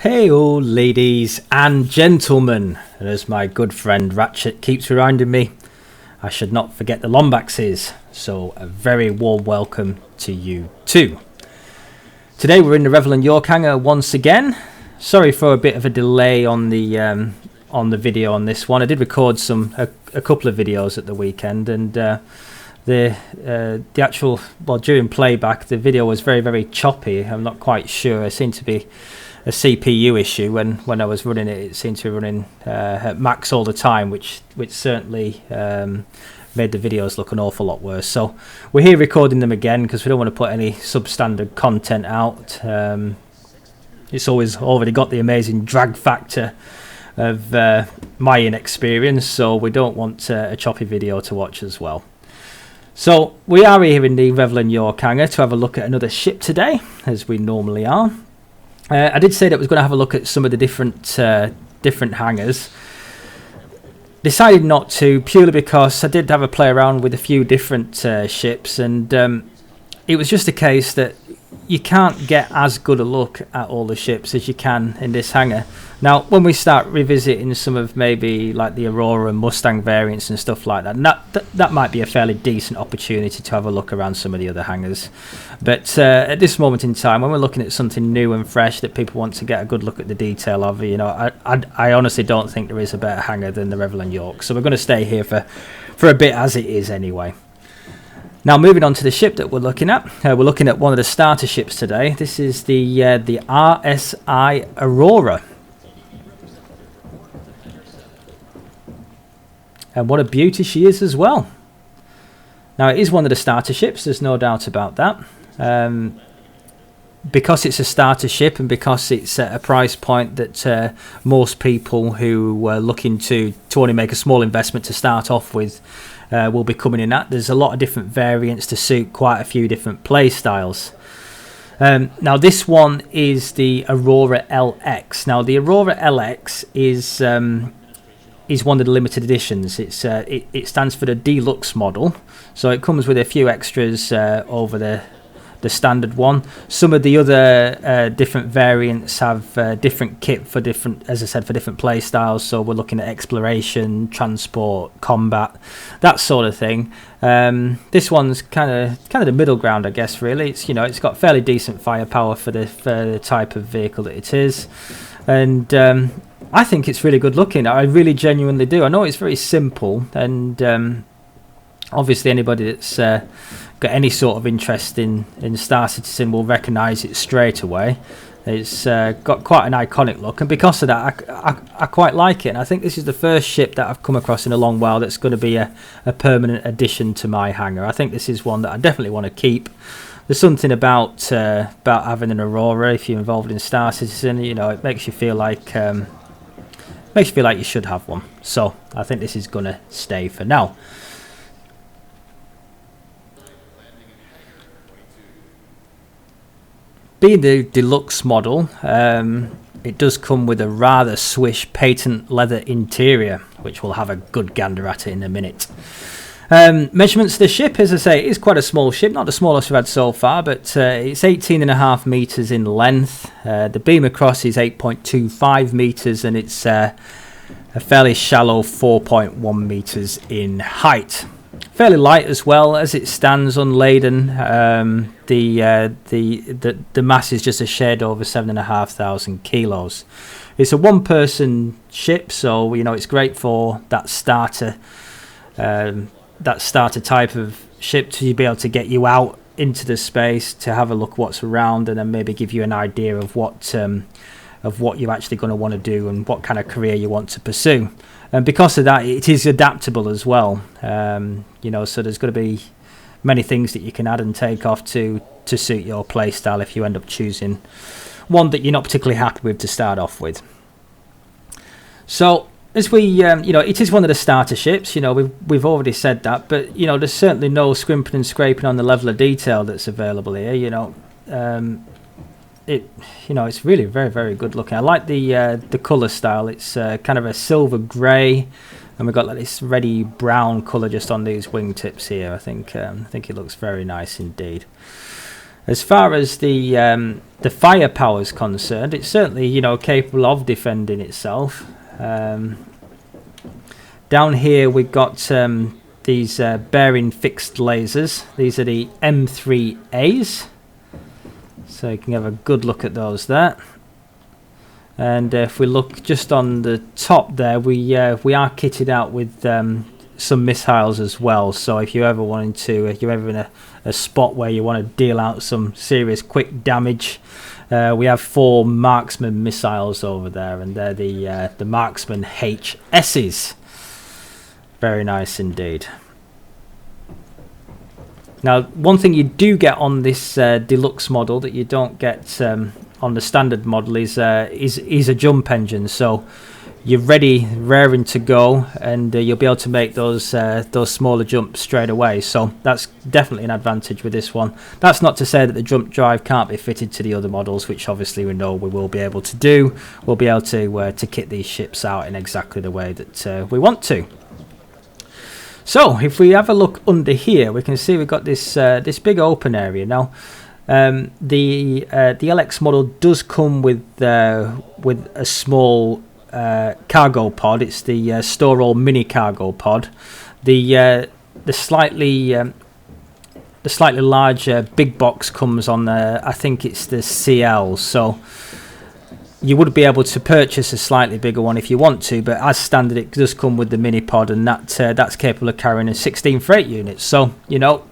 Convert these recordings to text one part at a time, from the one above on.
Heyo, ladies and gentlemen, and as my good friend Ratchet keeps reminding me, I should not forget the Lombaxes, so a very warm welcome to you too. Today we're in the Revel & York hangar once again. Sorry for a bit of a delay on the video on this one. I did record a couple of videos at the weekend, and the actual, well, during playback the video was very choppy. I'm not quite sure. It seemed to be a CPU issue when I was running it. It seemed to be running at max all the time, which certainly made the videos look an awful lot worse. So we're here recording them again because we don't want to put any substandard content out. It's already got the amazing drag factor of my inexperience, so we don't want a choppy video to watch as well. So we are here in the Revel & York hangar to have a look at another ship today, as we normally are. I did say that I was going to have a look at some of the different hangars. Decided not to, purely because I did have a play around with a few different ships, and it was just a case that you can't get as good a look at all the ships as you can in this hangar. Now, when we start revisiting some of maybe like the Aurora and Mustang variants and stuff like that might be a fairly decent opportunity to have a look around some of the other hangars. But at this moment in time, when we're looking at something new and fresh that people want to get a good look at the detail of, you know, I honestly don't think there is a better hangar than the Revel & York. So we're going to stay here for a bit as it is anyway. Now, moving on to the ship that we're looking at. We're looking at one of the starter ships today. This is the RSI Aurora. And what a beauty she is as well. Now, it is one of the starter ships, there's no doubt about that. Because it's a starter ship and because it's at a price point that most people who are looking to only make a small investment to start off with will be coming in at. There's a lot of different variants to suit quite a few different play styles. Now, this one is the Aurora LX. Now, the Aurora LX is one of the limited editions. It stands for the deluxe model, so it comes with a few extras over the standard one. Some of the other different variants have different kit for different, as I said, for different play styles. So we're looking at exploration, transport, combat, that sort of thing. This one's kind of the middle ground, I guess. Really, it's got fairly decent firepower for the type of vehicle that it is, and I think it's really good looking. I really genuinely do. I know it's very simple, and obviously anybody that's got any sort of interest in Star Citizen will recognise it straight away. It's got quite an iconic look, and because of that I quite like it, and I think this is the first ship that I've come across in a long while that's going to be a permanent addition to my hangar. I think this is one that I definitely want to keep. There's something about having an Aurora, if you're involved in Star Citizen, it makes you feel like you should have one. So I think this is going to stay for now. Being the deluxe model, it does come with a rather swish patent leather interior, which we'll have a good gander at it in a minute. Measurements of the ship, as I say, it is quite a small ship, not the smallest we've had so far, but it's 18.5 metres in length. The beam across is 8.25 metres, and it's a fairly shallow 4.1 metres in height. Fairly light as well, as it stands unladen. The mass is just a shade over 7,500 kilos. It's a one-person ship, so it's great for that starter type of ship to be able to get you out into the space to have a look what's around, and then maybe give you an idea of what you're actually going to want to do and what kind of career you want to pursue. And because of that, it is adaptable as well. So there's going to be many things that you can add and take off to suit your play style if you end up choosing one that you're not particularly happy with to start off with. So as we, it is one of the starter ships. We've already said that, but there's certainly no scrimping and scraping on the level of detail that's available here. It's really very good looking. I like the color style. It's kind of a silver grey, and we've got like this reddy brown color just on these wingtips here. I think it looks very nice indeed. As far as the firepower is concerned, it's certainly, you know, capable of defending itself. Down here we've got these bearing fixed lasers. These are the M3As, so you can have a good look at those there. And if we look just on the top there, we are kitted out with some missiles as well. So if you're ever wanting to, if you're ever in a spot where you want to deal out some serious quick damage, we have 4 marksman missiles over there, and they're the marksman HSs. Very nice indeed. Now, one thing you do get on this deluxe model that you don't get on the standard model is a jump engine. So you're ready, raring to go, and you'll be able to make those smaller jumps straight away. So that's definitely an advantage with this one. That's not to say that the jump drive can't be fitted to the other models, which obviously we know we will be able to do. We'll be able to kit these ships out in exactly the way that we want to. So if we have a look under here, we can see we've got this big open area. Now the LX model does come with a small cargo pod. It's the store all mini cargo pod. The slightly larger big box comes on I think it's the CL. So you would be able to purchase a slightly bigger one if you want to, but as standard it does come with the mini pod, and that's capable of carrying a 16 freight units. So, you know,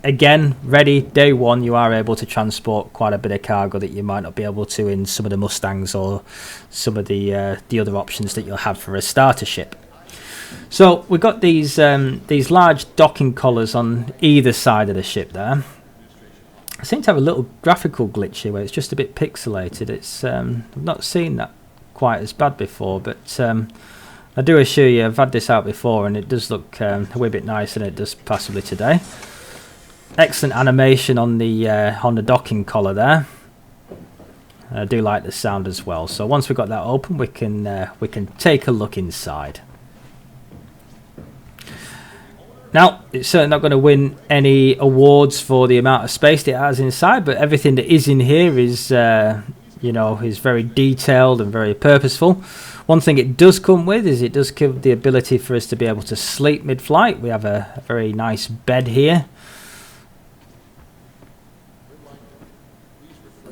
again, ready day one, you are able to transport quite a bit of cargo that you might not be able to in some of the Mustangs or some of the other options that you'll have for a starter ship. So we've got these large docking collars on either side of the ship there. I seem to have a little graphical glitch here where it's just a bit pixelated. It's I've not seen that quite as bad before, but I do assure you I've had this out before, and it does look a wee bit nicer than it does possibly today. Excellent animation on the docking collar there. I do like the sound as well. So once we've got that open, we can take a look inside. Now, it's certainly not going to win any awards for the amount of space it has inside, but everything that is in here is, you know, is very detailed and very purposeful. One thing it does come with is it does give the ability for us to be able to sleep mid-flight. We have a very nice bed here.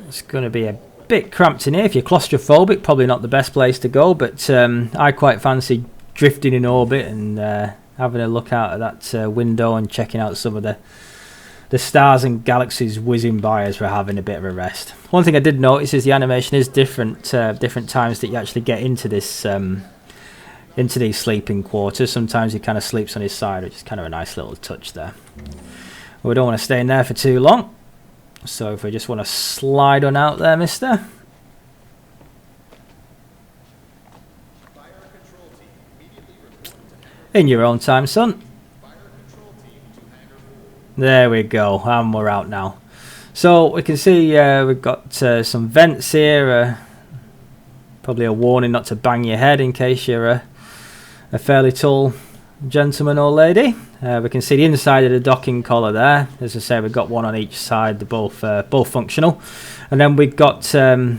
It's going to be a bit cramped in here. If you're claustrophobic, probably not the best place to go, but I quite fancy drifting in orbit and having a look out at that window and checking out some of the stars and galaxies whizzing by as we're having a bit of a rest. One thing I did notice is the animation is different times that you actually get into this into these sleeping quarters. Sometimes he kind of sleeps on his side, which is kind of a nice little touch there. We don't want to stay in there for too long, so if we just want to slide on out there, mister. In your own time, son. There we go, and we're out now. So we can see we've got some vents here. Probably a warning not to bang your head in case you're a fairly tall gentleman or lady. We can see the inside of the docking collar there. As I say, we've got one on each side. They're both functional. And then we've got the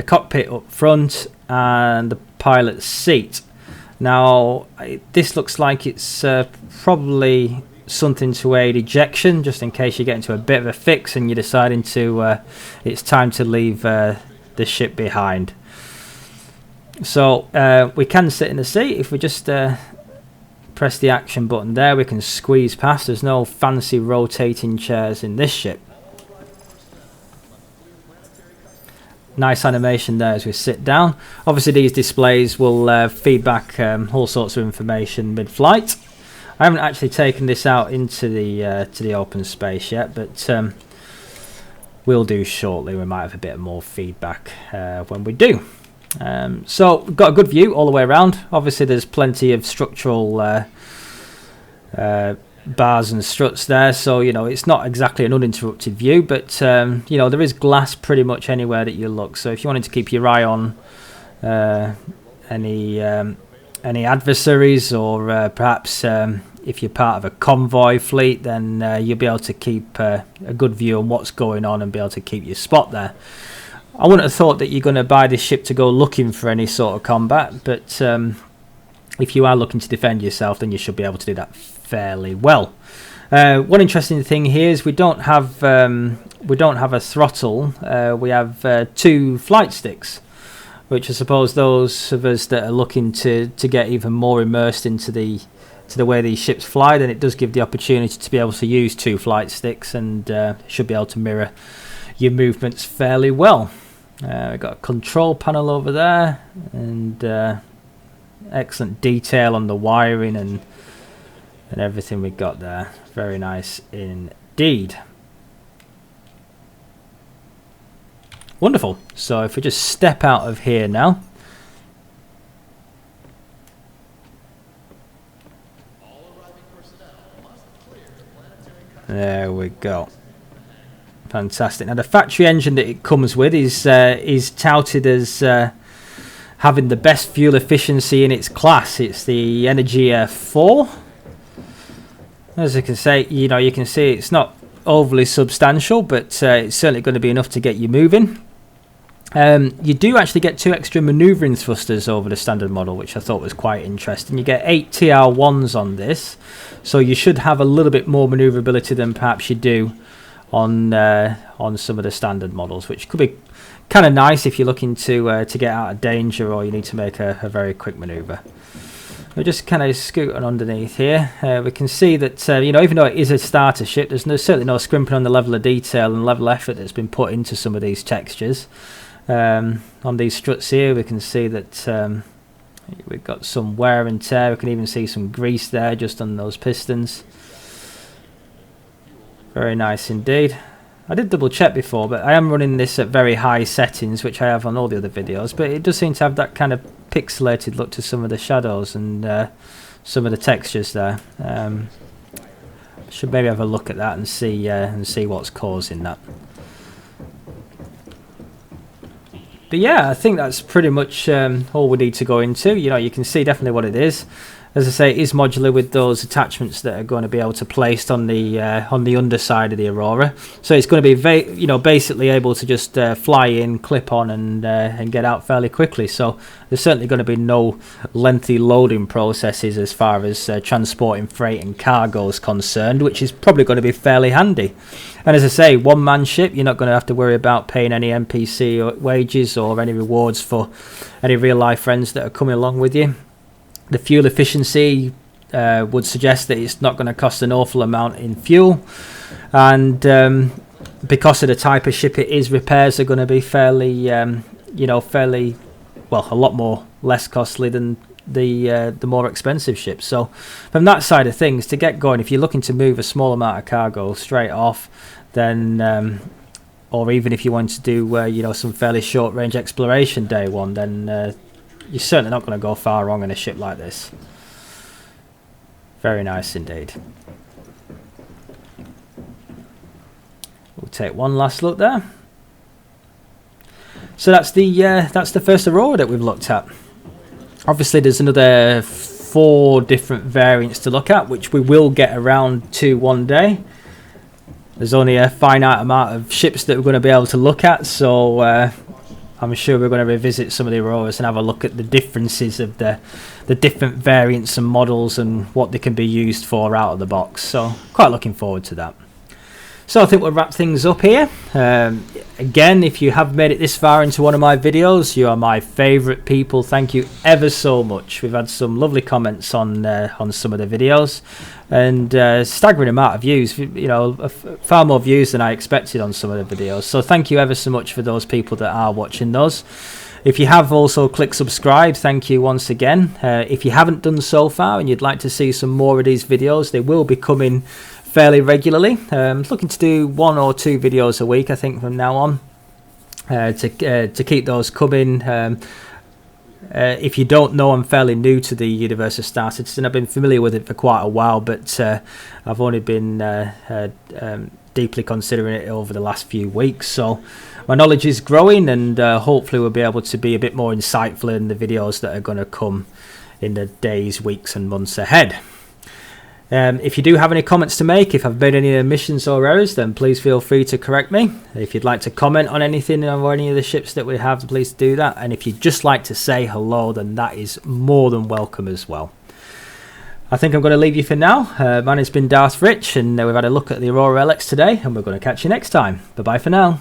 cockpit up front and the pilot's seat. Now, this looks like it's probably something to aid ejection, just in case you get into a bit of a fix and you're deciding to it's time to leave the ship behind. So we can sit in the seat. If we just press the action button there, we can squeeze past. There's no fancy rotating chairs in this ship. Nice animation there as we sit down. Obviously these displays will feed back all sorts of information mid-flight. I haven't actually taken this out into the open space yet, but we'll do shortly. We might have a bit more feedback when we do. So we've got a good view all the way around. Obviously there's plenty of structural bars and struts there, so you know it's not exactly an uninterrupted view, but you know there is glass pretty much anywhere that you look. So if you wanted to keep your eye on any adversaries or perhaps if you're part of a convoy fleet, then you'll be able to keep a good view on what's going on and be able to keep your spot there. I wouldn't have thought that you're going to buy this ship to go looking for any sort of combat, but if you are looking to defend yourself, then you should be able to do that fairly well. One interesting thing here is we don't have a throttle. We have 2 flight sticks, which I suppose those of us that are looking to get even more immersed into the way these ships fly, then it does give the opportunity to be able to use 2 flight sticks, and should be able to mirror your movements fairly well. We've got a control panel over there, and excellent detail on the wiring and everything we got there. Very nice indeed. Wonderful. So if we just step out of here now. There we go. Fantastic. Now the factory engine that it comes with is touted as having the best fuel efficiency in its class. It's the Energy 4. As you can say, you can see it's not overly substantial, but it's certainly going to be enough to get you moving. You do actually get 2 extra manoeuvring thrusters over the standard model, which I thought was quite interesting. You get 8 TR1s on this, so you should have a little bit more manoeuvrability than perhaps you do on some of the standard models, which could be kind of nice if you're looking to get out of danger or you need to make a very quick manoeuvre. We're just kind of scooting underneath here. We can see that even though it is a starter ship, there's certainly no scrimping on the level of detail and level of effort that's been put into some of these textures. On these struts here, we can see that we've got some wear and tear. We can even see some grease there just on those pistons. Very nice indeed. I did double check before, but I am running this at very high settings, which I have on all the other videos, but it does seem to have that kind of pixelated look to some of the shadows and some of the textures there. Should maybe have a look at that and see what's causing that. But yeah, I think that's pretty much all we need to go into. You can see definitely what it is. As I say, it is modular with those attachments that are going to be able to placed on the underside of the Aurora. So it's going to be basically able to just fly in, clip on, and get out fairly quickly. So there's certainly going to be no lengthy loading processes as far as transporting freight and cargo is concerned, which is probably going to be fairly handy. And as I say, one-man ship, you're not going to have to worry about paying any NPC or wages or any rewards for any real-life friends that are coming along with you. The fuel efficiency would suggest that it's not going to cost an awful amount in fuel, and because of the type of ship it is, repairs are going to be fairly a lot more less costly than the more expensive ships. So from that side of things, to get going, if you're looking to move a small amount of cargo straight off, then or even if you want to do some fairly short range exploration day one, then you're certainly not going to go far wrong in a ship like this. Very nice indeed. We'll take one last look there. So that's the first Aurora that we've looked at. Obviously there's another 4 different variants to look at, which we will get around to one day. There's only a finite amount of ships that we're going to be able to look at, so I'm sure we're going to revisit some of the Auroras and have a look at the differences of the different variants and models and what they can be used for out of the box. So quite looking forward to that. So I think we'll wrap things up here. Again, if you have made it this far into one of my videos, you are my favourite people. Thank you ever so much. We've had some lovely comments on some of the videos, and staggering amount of views. Far more views than I expected on some of the videos. So thank you ever so much for those people that are watching those. If you have also clicked subscribe, thank you once again. If you haven't done so far and you'd like to see some more of these videos, they will be coming fairly regularly. Looking to do 1 or 2 videos a week, I think, from now on, to keep those coming. If you don't know, I'm fairly new to the universe of Star Citizen. I've been familiar with it for quite a while, but I've only been deeply considering it over the last few weeks. So my knowledge is growing, and hopefully we'll be able to be a bit more insightful in the videos that are going to come in the days, weeks and months ahead. If you do have any comments to make, if I've made any omissions or errors, then please feel free to correct me. If you'd like to comment on anything or any of the ships that we have, please do that. And if you'd just like to say hello, then that is more than welcome as well. I think I'm going to leave you for now. My name's been Darth Rich, and we've had a look at the Aurora LX today, and we're going to catch you next time. Bye bye for now.